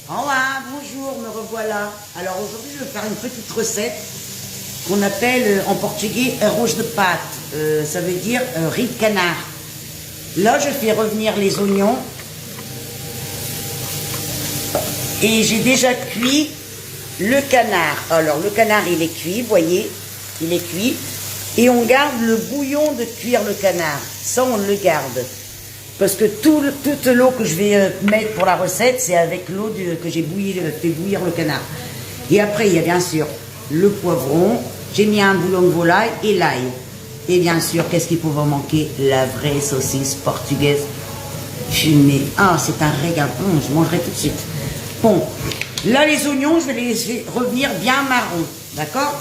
Bonjour, me revoilà. Alors aujourd'hui, je vais faire une petite recette qu'on appelle en portugais arroz de pâte. Ça veut dire riz de canard. Là, je fais revenir les oignons et j'ai déjà cuit le canard. Alors le canard, il est cuit, vous voyez, il est cuit. Et on garde le bouillon de cuire le canard. Ça, on le garde. Parce que toute l'eau que je vais mettre pour la recette, c'est avec l'eau que j'ai fait bouillir le canard. Et après, il y a bien sûr le poivron. J'ai mis un bouillon de volaille et l'ail. Et bien sûr, qu'est-ce qu'il pouvait manquer? La vraie saucisse portugaise fumée. Ah, c'est un régal. Je mangerai tout de suite. Bon, là, les oignons, je vais les laisser revenir bien marron. D'accord?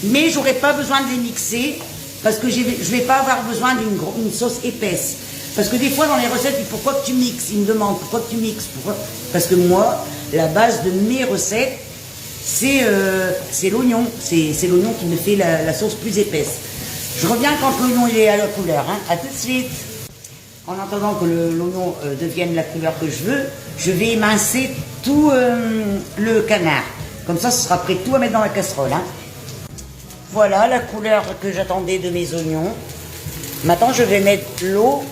Mais j'aurai pas besoin de les mixer parce que je vais pas avoir besoin d'une sauce épaisse. Parce que des fois dans les recettes, il dit pourquoi que tu mixes? Ils me demandent pourquoi que tu mixes. Parce que moi, la base de mes recettes, c'est l'oignon. C'est l'oignon qui me fait la sauce plus épaisse. Je reviens quand l'oignon est à la couleur. Hein. À tout de suite. En attendant que l'oignon devienne la couleur que je veux, je vais émincer tout le canard. Comme ça, ce sera prêt tout à mettre dans la casserole. Hein. Voilà la couleur que j'attendais de mes oignons. Maintenant, je vais mettre l'eau.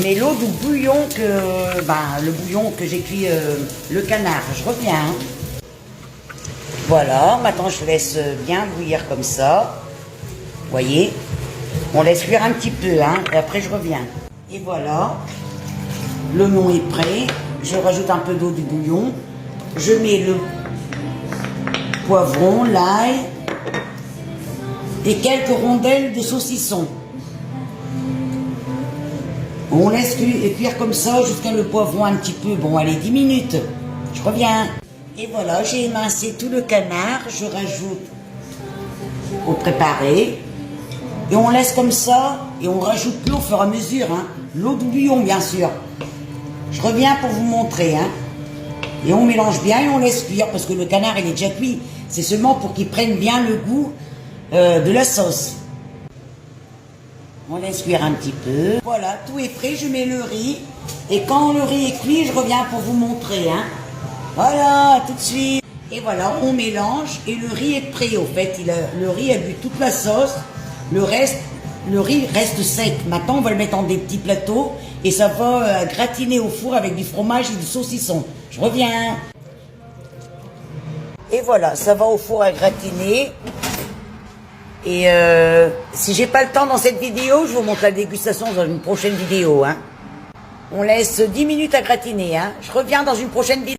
Mais l'eau du bouillon le bouillon que j'ai cuit le canard. Je reviens. Hein. Voilà, maintenant je laisse bien bouillir comme ça. Vous voyez, on laisse cuire un petit peu, hein, et après je reviens. Et voilà, l'oignon est prêt. Je rajoute un peu d'eau du bouillon. Je mets le poivron, l'ail et quelques rondelles de saucisson. On laisse cuire comme ça jusqu'à le poivron un petit peu. Bon, allez, 10 minutes. Je reviens. Et voilà, j'ai émincé tout le canard. Je rajoute au préparé. Et on laisse comme ça. Et on rajoute l'eau au fur et à mesure. Hein. L'eau de bouillon, bien sûr. Je reviens pour vous montrer. Hein. Et on mélange bien et on laisse cuire. Parce que le canard, il est déjà cuit. C'est seulement pour qu'il prenne bien le goût de la sauce. On laisse cuire un petit peu. Voilà, tout est prêt, je mets le riz. Et quand le riz est cuit, je reviens pour vous montrer. Hein. Voilà, tout de suite. Et voilà, on mélange et le riz est prêt au fait. Le riz a bu toute la sauce. Le riz reste sec. Maintenant, on va le mettre dans des petits plateaux. Et ça va gratiner au four avec du fromage et du saucisson. Je reviens. Et voilà, ça va au four à gratiner. Et si j'ai pas le temps dans cette vidéo, je vous montre la dégustation dans une prochaine vidéo. Hein. On laisse 10 minutes à gratiner. Hein. Je reviens dans une prochaine vidéo.